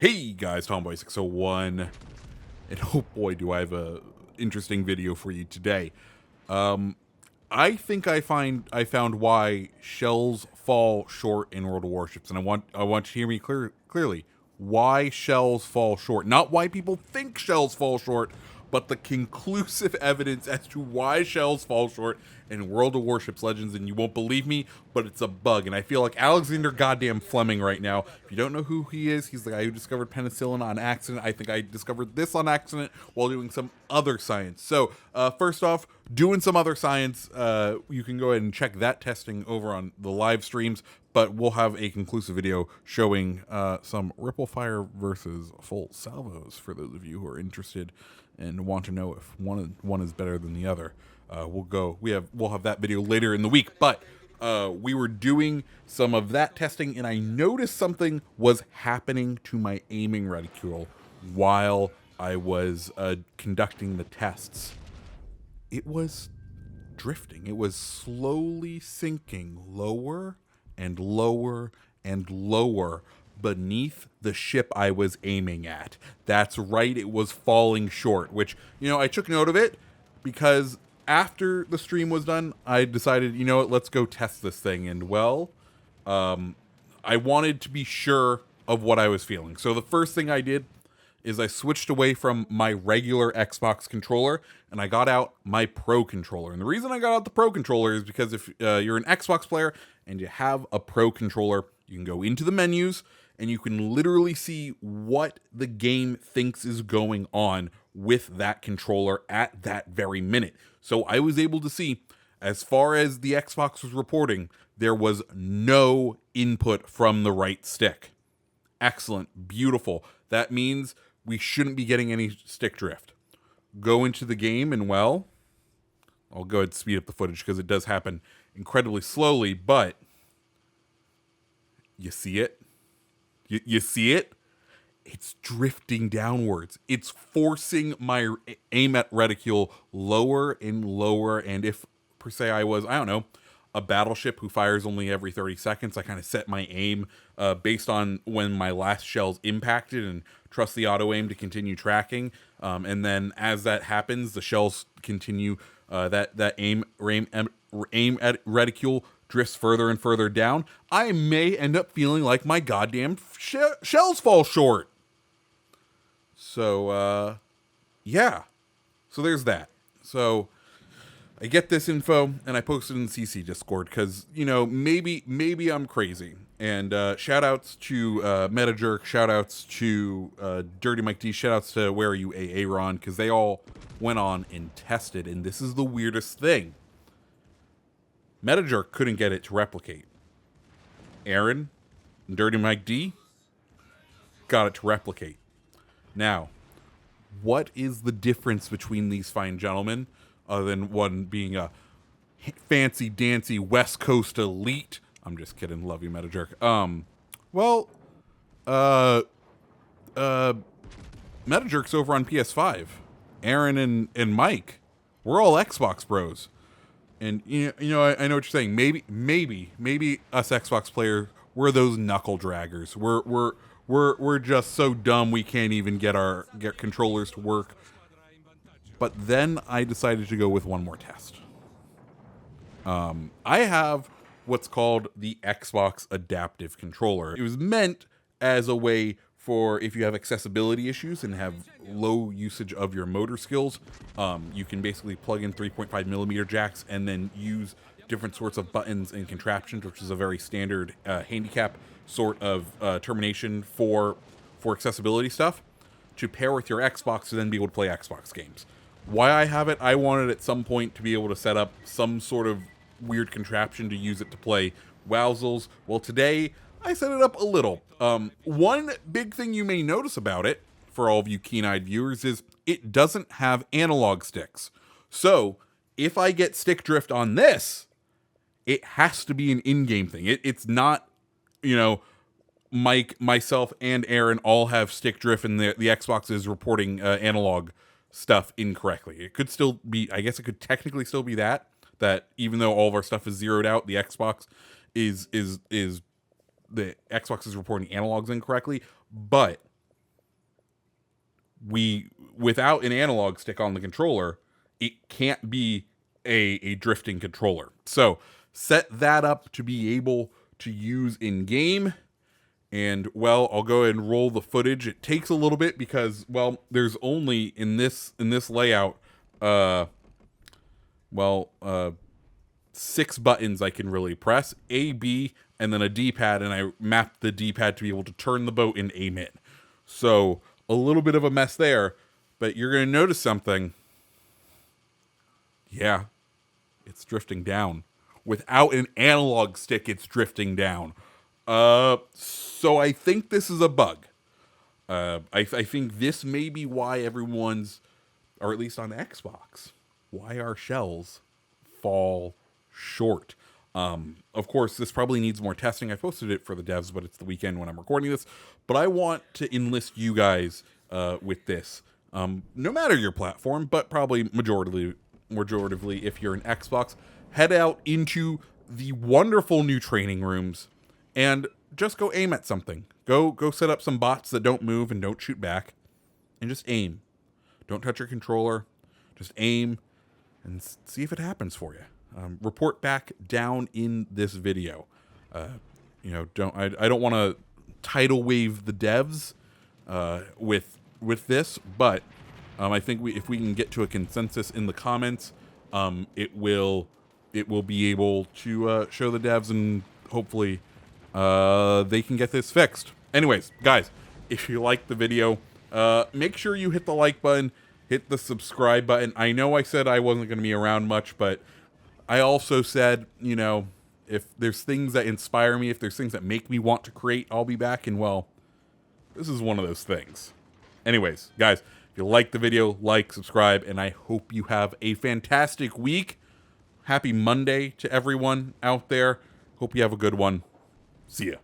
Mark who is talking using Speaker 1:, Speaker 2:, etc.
Speaker 1: Hey guys, Tomboy601, and oh boy, do I have a interesting video for you today. I think I found why shells fall short in World of Warships, and I want you to hear me clearly. Why shells fall short, not why people think shells fall short, but the conclusive evidence as to why shells fall short in World of Warships Legends. And you won't believe me, but it's a bug. And I feel like Alexander goddamn Fleming right now. If you don't know who he is, he's the guy who discovered penicillin on accident. I think I discovered this on accident while doing some other science. So first off, doing some other science, you can go ahead and check that testing over on the live streams, but we'll have a conclusive video showing some ripple fire versus full salvos for those of you who are interested and want to know if one is better than the other. We'll have that video later in the week, but we were doing some of that testing, and I noticed something was happening to my aiming reticule while I was conducting the tests. It was drifting. It was slowly sinking lower and lower and lower beneath the ship I was aiming at. That's right, it was falling short, which, I took note of it because after the stream was done, I decided, what, let's go test this thing. And well, I wanted to be sure of what I was feeling. So the first thing I did is I switched away from my regular Xbox controller and I got out my Pro controller. And the reason I got out the Pro controller is because if you're an Xbox player and you have a Pro controller, you can go into the menus and you can literally see what the game thinks is going on with that controller at that very minute. So I was able to see, as far as the Xbox was reporting, there was no input from the right stick. Excellent, beautiful. That means we shouldn't be getting any stick drift. Go into the game and, well, I'll go ahead and speed up the footage because it does happen incredibly slowly, but you see it? You see it? It's drifting downwards. It's forcing my aim at reticule lower and lower. And if, per se, I was, I don't know, a battleship who fires only every 30 seconds, I kind of set my aim based on when my last shell's impacted and trust the auto aim to continue tracking. And then as that happens, the shells continue, that aim at reticule drifts further and further down. I may end up feeling like my goddamn shells fall short. So, yeah. So there's that. So I get this info and I post it in the CC Discord because, maybe I'm crazy. And shout outs to MetaJerk, shout outs to Dirty Mike D, shout outs to Where Are You Aaron, because they all went on and tested. And this is the weirdest thing. MetaJerk couldn't get it to replicate. Aaron and Dirty Mike D got it to replicate. Now, what is the difference between these fine gentlemen, other than one being a fancy dancy West Coast elite? I'm just kidding. Love you, MetaJerk. MetaJerk's over on PS5. Aaron and Mike, we're all Xbox bros. And I know what you're saying. Maybe us Xbox players, we're those knuckle draggers. We're just so dumb we can't even get controllers to work. But then I decided to go with one more test. I have what's called the Xbox Adaptive Controller. It was meant as a way for if you have accessibility issues and have low usage of your motor skills, you can basically plug in 3.5 millimeter jacks and then use different sorts of buttons and contraptions, which is a very standard handicap sort of termination for accessibility stuff, to pair with your Xbox to then be able to play Xbox games. Why I have it, I wanted at some point to be able to set up some sort of weird contraption to use it to play Wowzles. Well, today I set it up a little. One big thing you may notice about it, for all of you keen-eyed viewers, is it doesn't have analog sticks. So if I get stick drift on this, it has to be an in-game thing. It's not, Mike, myself, and Aaron all have stick drift, and the Xbox is reporting analog stuff incorrectly. It could still be, I guess it could technically still be that even though all of our stuff is zeroed out, the Xbox is reporting analogs incorrectly. But without an analog stick on the controller, it can't be a drifting controller. So set that up to be able to use in game. And, well, I'll go ahead and roll the footage. It takes a little bit because, well, there's only in this layout, 6 buttons I can really press: A, B, and then a D-pad, and I mapped the D-pad to be able to turn the boat and aim it. So a little bit of a mess there, but you're going to notice something. Yeah, it's drifting down. Without an analog stick, it's drifting down. So I think this is a bug. I think this may be why everyone's, or at least on Xbox, why our shells fall short. Of course, this probably needs more testing. I posted it for the devs, but it's the weekend when I'm recording this. But I want to enlist you guys with this. No matter your platform, but probably majoritively if you're an Xbox, head out into the wonderful new training rooms and just go aim at something. Go set up some bots that don't move and don't shoot back, and just aim. Don't touch your controller. Just aim and see if it happens for you. Report back down in this video. I don't want to tidal wave the devs with this, but I think if we can get to a consensus in the comments, it will be able to show the devs, and hopefully they can get this fixed. Anyways, guys, if you liked the video, make sure you hit the like button, hit the subscribe button. I know I said I wasn't going to be around much, but I also said, if there's things that inspire me, if there's things that make me want to create, I'll be back. And, well, this is one of those things. Anyways, guys, if you like the video, like, subscribe, and I hope you have a fantastic week. Happy Monday to everyone out there. Hope you have a good one. See ya.